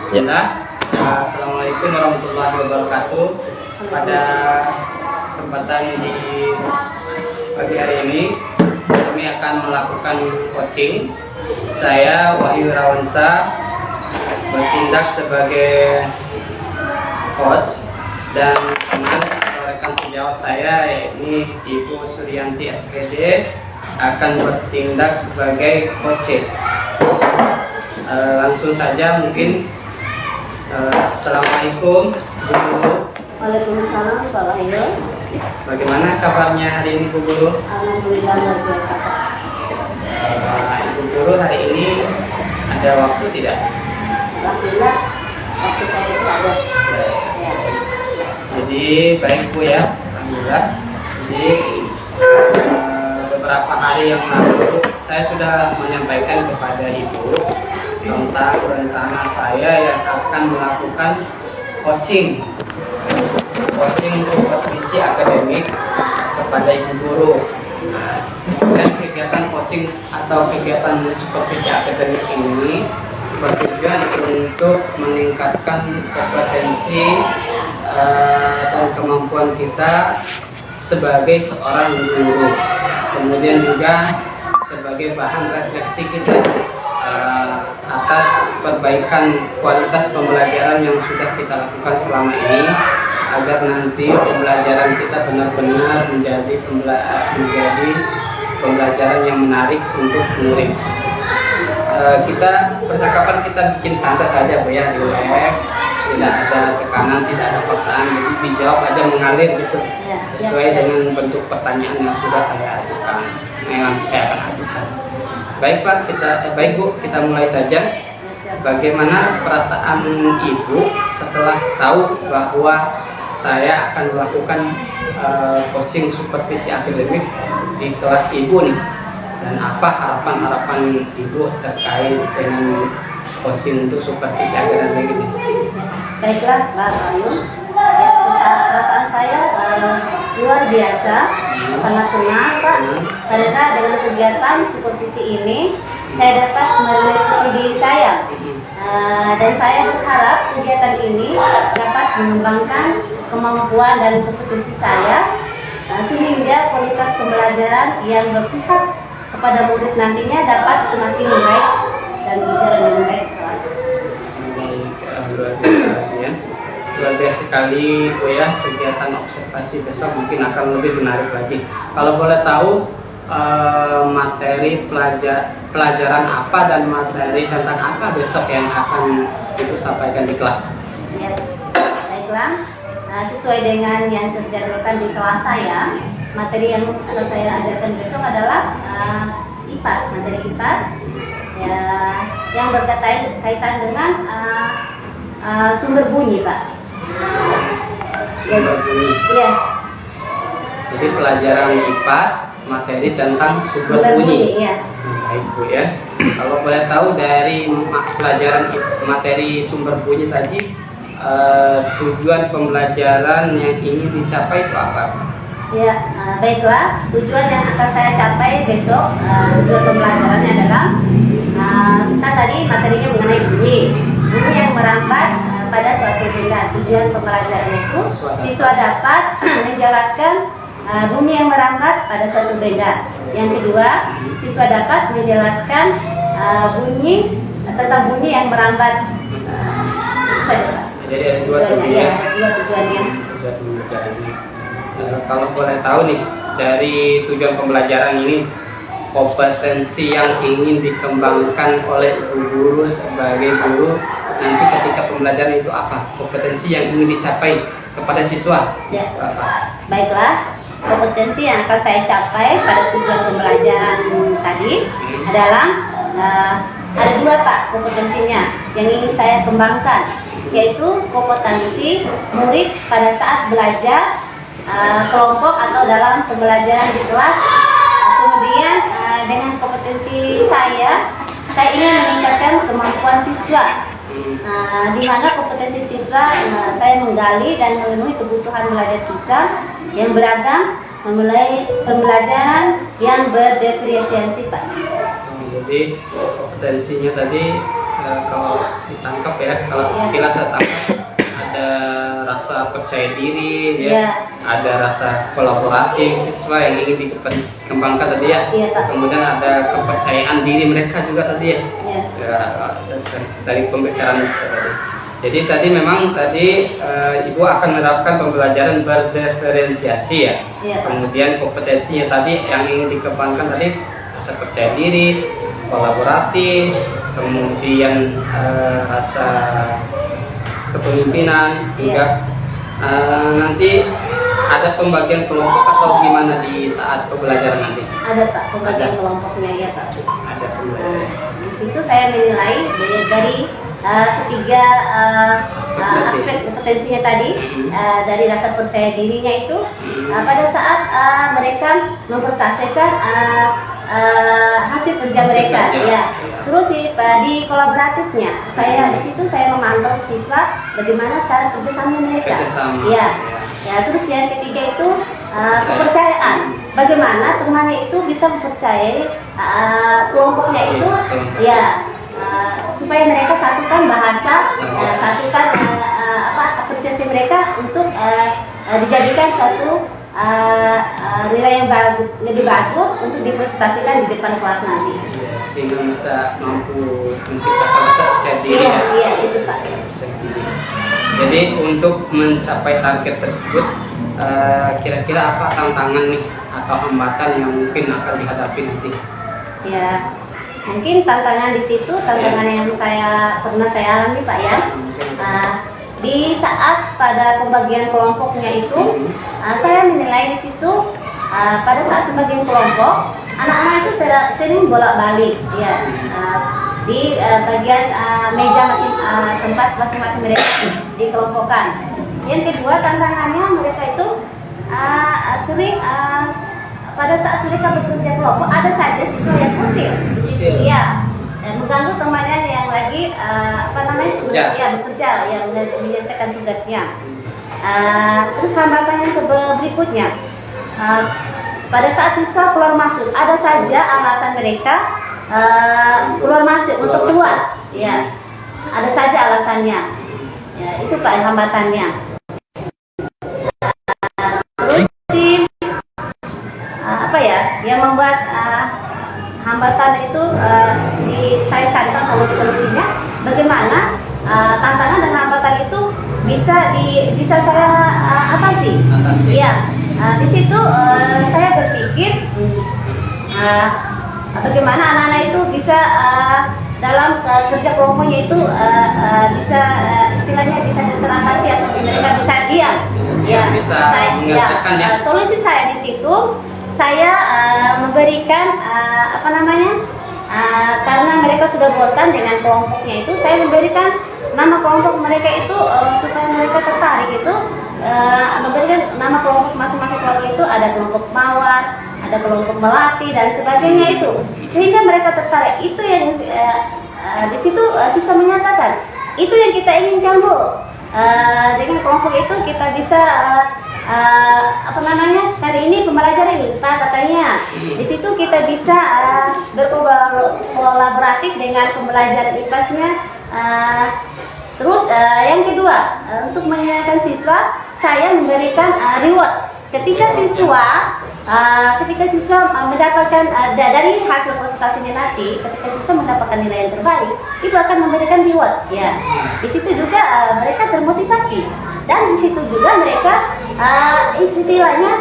Bismillah. Assalamualaikum warahmatullahi wabarakatuh. Pada kesempatan di pagi hari ini kami akan melakukan coaching. Saya Wahyu Rawansa bertindak sebagai coach dan rekan sejawat saya yaitu Ibu Suryanti SPD akan bertindak sebagai coach. Langsung saja mungkin. Assalamualaikum Bu Guru. Waalaikumsalam Pak Wahyu. Bagaimana kabarnya hari ini Bu Guru? Alhamdulillah luar biasa Pak. Ibu Guru hari ini ada waktu tidak? Alhamdulillah waktu saya itu ada. Ya. Jadi baik Bu ya, alhamdulillah. Jadi beberapa hari yang lalu saya sudah menyampaikan kepada Ibu tentang rencana saya yang akan melakukan coaching supervisi akademik kepada Ibu Guru. Dan kegiatan coaching atau kegiatan supervisi akademik ini bertujuan untuk meningkatkan kompetensi dan kemampuan kita sebagai seorang guru, kemudian juga sebagai bahan refleksi kita atas perbaikan kualitas pembelajaran yang sudah kita lakukan selama ini, agar nanti pembelajaran kita benar-benar menjadi pembelajaran yang menarik untuk murid. Percakapan kita bikin santai saja Bu ya, relax, tidak ada tekanan, tidak ada paksaan, jadi dijawab aja mengalir gitu, sesuai dengan bentuk pertanyaan yang sudah saya ajukan, yang saya akan ajukan. Baik Pak, baik Bu, kita mulai saja. Bagaimana perasaan Ibu setelah tahu bahwa saya akan melakukan coaching supervisi akademik di kelas Ibu nih? Dan apa harapan-harapan Ibu terkait dengan coaching untuk supervisi akademik ini? Baiklah Pak Wahyu. Perasaan saya luar biasa, sangat senang Pak, karena dengan kegiatan supervisi ini saya dapat merefleksi diri saya, dan saya berharap kegiatan ini dapat mengembangkan kemampuan dan kompetensi saya, sehingga kualitas pembelajaran yang berpihak kepada murid nantinya dapat semakin baik dan berjalan dengan baik. Luar biasa sekali Bu ya, kegiatan observasi besok mungkin akan lebih menarik lagi. Kalau boleh tahu materi pelajaran apa dan materi tentang apa besok yang akan Ibu sampaikan di kelas? Ya, baiklah. Sesuai dengan yang terjadwalkan di kelas saya, materi yang akan saya ajarkan besok adalah IPAS, materi IPAS ya, yang berkaitan dengan sumber bunyi Pak. Sumber bunyi. Ya. Jadi pelajaran IPAS, materi tentang sumber bunyi. Ya. Baik Bu ya. Kalau boleh tahu dari pelajaran materi sumber bunyi tadi, tujuan pembelajaran yang ingin dicapai itu apa? Ya, baiklah. Tujuan yang akan saya capai besok, tujuan pembelajarannya adalah kita tadi materinya mengenai bunyi yang merambat pada suatu benda. Tujuan pembelajaran itu siswa dapat menjelaskan bunyi yang merambat pada suatu benda. Yang kedua, siswa dapat menjelaskan tentang bunyi yang merambat. Jadi ada dua tujuannya. Ya, dua tujuannya. Kalau boleh tahu nih, dari tujuan pembelajaran ini, kompetensi yang ingin dikembangkan oleh Ibu Guru sebagai guru nanti ketika pembelajaran itu apa? Kompetensi yang ingin dicapai kepada siswa? Ya. Apa? Baiklah, kompetensi yang akan saya capai pada tujuan pembelajaran tadi adalah ada dua Pak kompetensinya yang ingin saya kembangkan, yaitu kompetensi murid pada saat belajar kelompok atau dalam pembelajaran di kelas. Kemudian dengan kompetensi saya ingin meningkatkan kemampuan siswa, di mana kompetensi siswa saya menggali dan memenuhi kebutuhan belajar siswa yang beragam, memulai pembelajaran yang berdiferensiasi Pak. Jadi kompetensinya tadi kalau ditangkap ya, kalau sekilas saya tangkap ada rasa percaya diri ya, ada rasa kolaboratif siswa yang ingin dikembangkan tadi ya. Kemudian ada kepercayaan diri mereka juga tadi ya. Dari pembicaraan tadi. Jadi tadi memang Ibu akan menerapkan pembelajaran berdiferensiasi ya. Kemudian kompetensinya tadi yang ingin dikembangkan tadi rasa percaya diri, kolaboratif, kemudian rasa kepemimpinan juga. Nanti ada pembagian kelompok atau gimana di saat pembelajaran nanti? Ada Pak, pembagian kelompoknya ya Pak. Ada pembelajaran. Di situ saya menilai dari ketiga aspek kompetensinya tadi, dari rasa percaya dirinya itu, pada saat mereka mempresentasikan hasil kerja mereka, ya. Terus di kolaboratifnya, di situ saya memantau siswa bagaimana cara kerjasama mereka, ya. Terus yang ketiga itu kepercayaan, bagaimana temannya itu bisa mempercayai kelompoknya itu, ya. Supaya mereka satukan bahasa, satukan apresiasi mereka untuk dijadikan suatu nilai yang lebih bagus untuk dipresentasikan di depan kelas nanti. Sehingga bisa mampu menciptakan rasa percaya diri. Iya, itu Pak. Jadi untuk mencapai target tersebut, kira-kira apa tantangan nih atau hambatan yang mungkin akan dihadapi nanti? Ya, mungkin tantangan di situ, tantangan yang pernah saya alami Pak ya. Di saat pada pembagian kelompoknya itu, saya menilai di situ pada saat pembagian kelompok, anak-anak itu sering bolak-balik, ya, di bagian meja tempat masing-masing mereka dikelompokkan. Yang kedua tantangannya mereka itu sering pada saat mereka bekerja kelompok ada saja siswa yang usil di situ, ya, dan mengganggu temannya yang lagi bekerja, yang menyelesaikan tugasnya. Terus hambatan yang berikutnya, pada saat siswa keluar masuk ada saja alasan mereka keluar masuk untuk keluar, ya, ada saja alasannya, ya, itu Pak hambatannya. Yang membuat hambatan itu saya carikan solusinya, bagaimana tantangan dan hambatan itu bisa saya atasi. Ya, di situ saya berpikir bagaimana anak-anak itu bisa dalam kerja kelompoknya itu bisa istilahnya bisa teratasi atau mereka bisa diam. Solusi saya di situ, saya memberikan karena mereka sudah bosan dengan kelompoknya itu, saya memberikan nama kelompok mereka itu supaya mereka tertarik itu, memberikan nama kelompok masing-masing kelompok itu, ada kelompok mawar, ada kelompok melati dan sebagainya itu, sehingga mereka tertarik. Itu yang di situ siswa menyatakan itu yang kita inginkan Bu. Dengan kelompok itu kita bisa hari ini pembelajaran ini katanya di situ kita bisa berkolaboratif dengan pembelajaran IPAS-nya. Terus yang kedua, untuk menyenangkan siswa, saya memberikan reward ketika siswa mendapatkan dari hasil presentasinya nanti, ketika siswa mendapatkan nilai yang terbaik, itu akan memberikan reward, ya. Di situ juga mereka termotivasi, dan di situ juga mereka istilahnya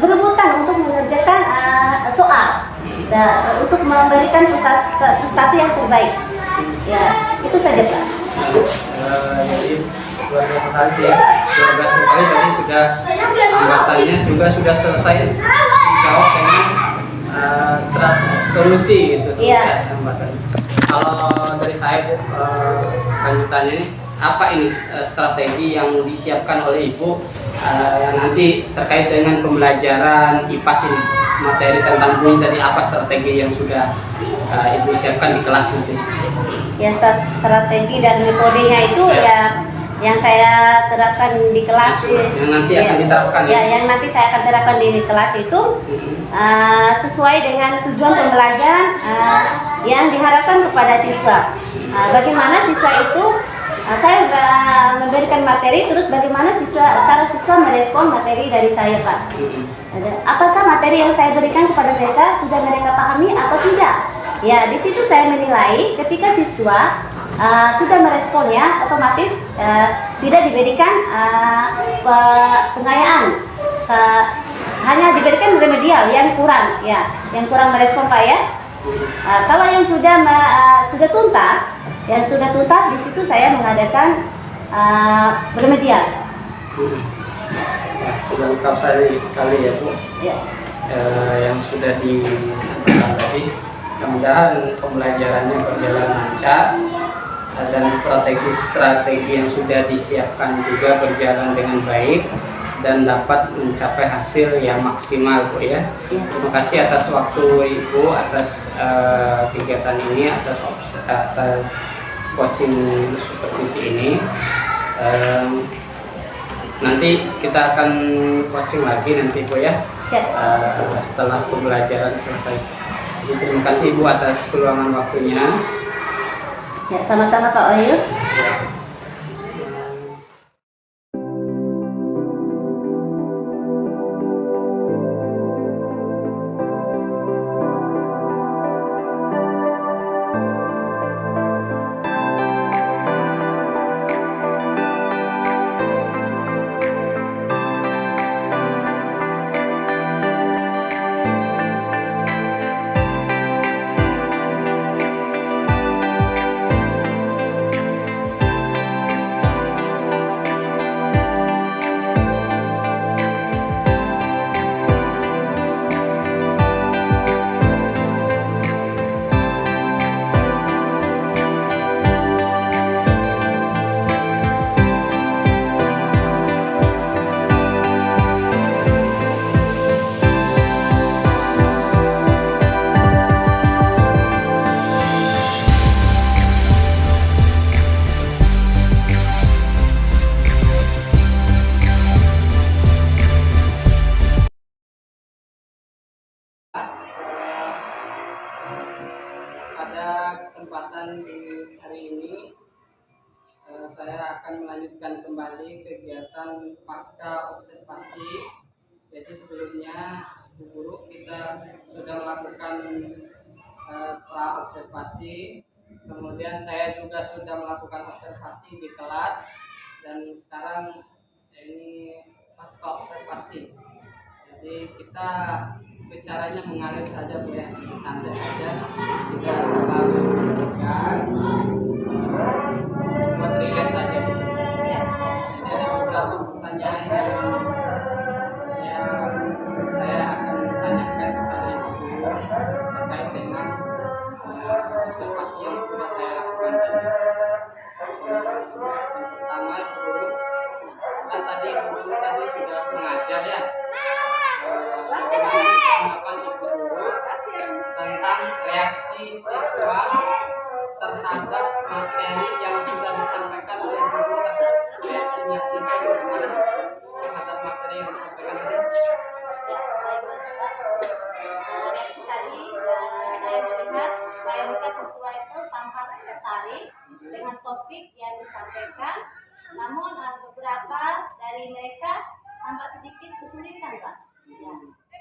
berebutan untuk mengerjakan soal, untuk memberikan prestasi yang terbaik. Ya, itu saja Pak. Jadi luar biasa sekali tadi sudah hambatannya juga sudah selesai dijawab dengan solusi gitu. Hambatan. Kalau dari saya Bu, lanjutannya nih, apa ini strategi yang disiapkan oleh Ibu yang nanti terkait dengan pembelajaran IPAS ini, materi tentang bunyi tadi, apa strategi yang sudah Ibu siapkan di kelas nanti? Ya, strategi dan metodenya itu ya yang saya terapkan di kelas, yang nanti akan diterapkan yang nanti saya akan terapkan di kelas itu sesuai dengan tujuan pembelajaran yang diharapkan kepada siswa. Bagaimana siswa itu, saya memberikan materi, terus bagaimana cara siswa merespon materi dari saya, Pak. Apakah materi yang saya berikan kepada mereka sudah mereka pahami atau tidak? Ya, di situ saya menilai ketika siswa sudah meresponnya, otomatis tidak diberikan pengayaan, hanya diberikan remedial yang kurang, ya, yang kurang merespon, Pak, ya. Kalau yang sudah tuntas, di situ saya mengadakan remedial. Sudah lengkap sekali ya, Bu. Ya. Yang sudah disampaikan tadi, mudah-mudahan pembelajarannya berjalan lancar dan strategi yang sudah disiapkan juga berjalan dengan baik dan dapat mencapai hasil yang maksimal, Bu, ya. Terima kasih atas waktu Ibu, atas kegiatan ini, atas coaching supervisi ini. Nanti kita akan coaching lagi nanti, Bu, ya. Setelah pembelajaran selesai. Jadi, terima kasih Ibu atas keluangan waktunya. Ya, sama-sama Pak Wahyu. Ya. Pada kesempatan di hari ini saya akan melanjutkan kembali kegiatan pasca observasi. Jadi sebelumnya Bu Guru kita sudah melakukan pra observasi, kemudian saya juga sudah melakukan observasi di kelas, dan sekarang ini pasca observasi. Jadi kita bicaranya mengalir saja, Bu, ya, santai saja, tidak terlalu berlebihan, buat relax saja, Bu. Jadi ada beberapa pertanyaan yang saya akan tanyakan kepada Ibu terkait dengan observasi yang sudah saya lakukan tadi. Yang pertama, Ibu, kan tadi Ibu tadi sudah mengajar, ya. Tanggapan Ibu Guru tentang reaksi siswa terhadap materi yang sudah disampaikan oleh Ibu Guru tadi. Reaksinya siswa bagaimana terhadap materi yang disampaikan tadi? Reaksi tadi saya melihat mayoritas siswa itu tampak tertarik dengan topik yang disampaikan, namun beberapa dari mereka tampak sedikit kesulitan, Pak. Ya,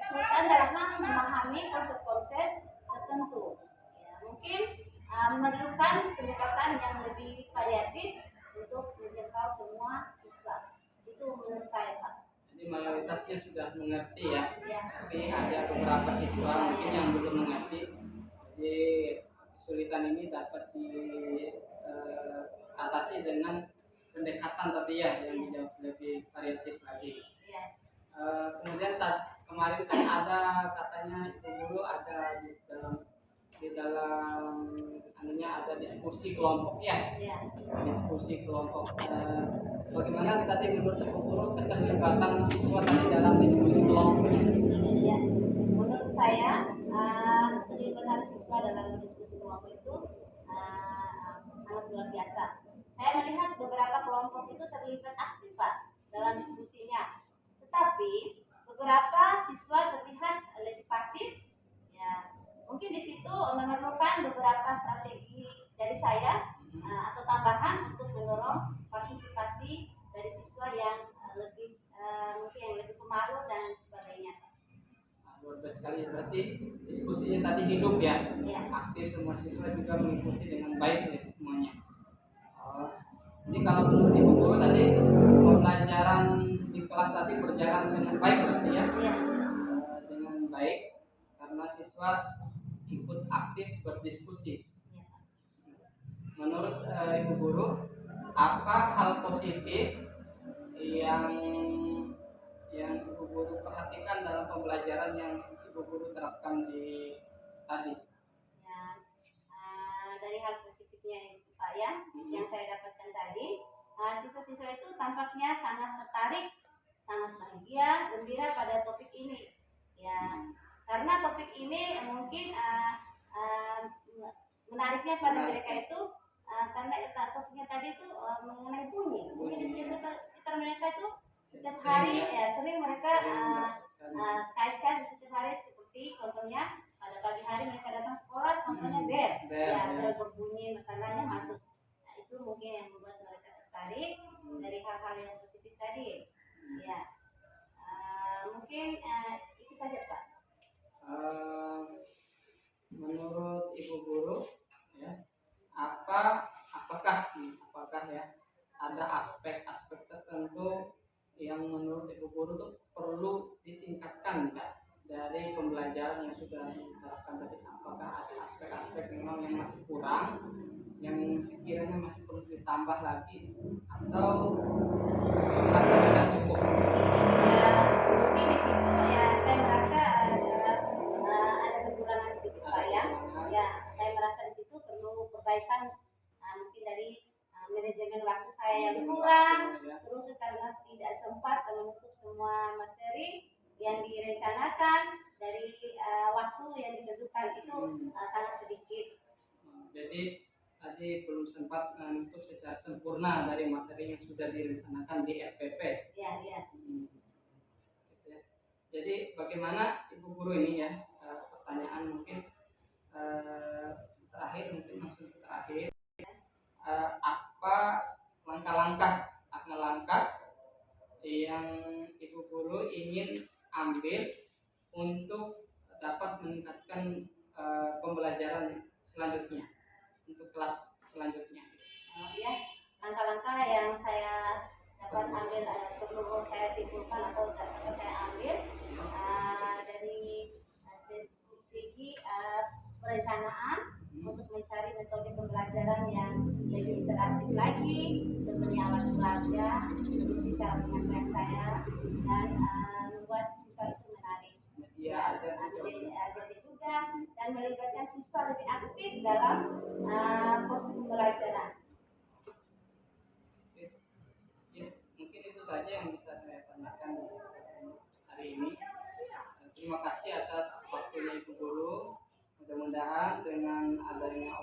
kesulitan dalam memahami konsep-konsep tertentu. Ya, mungkin memerlukan pendekatan yang lebih variatif untuk menjangkau semua siswa. Itu menurut saya, Pak. Jadi mayoritasnya sudah mengerti, ya. Ya. Tapi ada beberapa siswa mungkin yang belum mengerti. Jadi kesulitan ini dapat diatasi dengan pendekatan tadi, ya, yang dijawab lebih variatif lagi. Ya. Kemudian kemarin kan ada katanya Ibu Guru ada di dalam anunya ada diskusi kelompok, ya. Ya. Diskusi kelompok. Bagaimana tadi menurut Ibu Guru keterlibatan siswa tadi dalam diskusi kelompok? Ya. Menurut saya keterlibatan siswa dalam diskusi kelompok itu sangat luar biasa. Saya melihat beberapa kelompok itu terlibat aktif, Pak, dalam diskusinya. Tetapi beberapa siswa terlihat lebih pasif. Ya, mungkin di situ memerlukan beberapa saya atau tambahan untuk mendorong partisipasi dari siswa yang lebih mungkin yang lebih pemalu dan sebagainya. Luar biasa sekali, berarti diskusinya tadi hidup ya, Ya. aktif, semua siswa juga mengikuti dengan baik ya semuanya. Oh, jadi kalau menurut Ibu Guru tadi pembelajaran di kelas tadi berjalan dengan baik berarti ya, Ya. dengan baik karena siswa ikut aktif berdiskusi. Ya. Menurut Ibu Guru, apa hal positif yang Ibu Guru perhatikan dalam pembelajaran yang Ibu Guru terapkan di tadi? Ya, dari hal positifnya itu Pak ya, yang saya dapatkan tadi, siswa-siswa itu tampaknya sangat tertarik, sangat bahagia, gembira pada topik ini. Ya, karena topik ini mungkin menariknya pada mereka itu karena topiknya tadi itu mengenai bunyi. Mungkin di sekitar mereka itu setiap hari ya sering mereka kaitkan di setiap hari, seperti contohnya pada pagi hari mereka datang sekolah, contohnya bel berbunyi, tandanya masuk. Nah, itu mungkin yang membuat mereka tertarik dari hal-hal yang positif tadi. Ya, mungkin itu saja Pak. Menurut Ibu Guru ya, apakah ya ada aspek-aspek tertentu yang menurut Ibu Guru tuh perlu ditingkatkan ya, dari pembelajaran yang sudah diterapkan tadi? Apakah ada aspek-aspek memang yang masih kurang, yang sekiranya masih perlu ditambah lagi, atau merasa sudah cukup? Ya, mungkin di situ ya saya merasa ada kekurangan sedikit Pak ya. Ya, saya merasa di situ perlu perbaikan, mungkin dari manajemen waktu saya yang kurang, terus karena tidak sempat menutup semua materi yang direncanakan dari waktu yang ditentukan itu sangat sedikit. Jadi tadi belum sempat menutup secara sempurna dari materi yang sudah direncanakan di RPP. Ya, ya. Jadi bagaimana Ibu Guru ini ya, pertanyaan mungkin terakhir, mungkin langsung terakhir, apa langkah-langkah yang Ibu Guru ingin ambil untuk dapat meningkatkan pembelajaran selanjutnya untuk kelas selanjutnya? Ya, langkah-langkah yang saya dapat ambil perlu saya simpulkan atau dapat saya ambil dari segi perencanaan untuk mencari metode pembelajaran yang lebih interaktif lagi, contohnya alat belajar, isi cara penyampaian saya, dan membuat siswa itu menarik. Jadi juga dan melibatkan siswa lebih aktif dalam proses pembelajaran. Ya, mungkin itu saja yang bisa saya tanyakan hari ini. Terima kasih atas waktunya Ibu Guru. Mudah-mudahan dengan adanya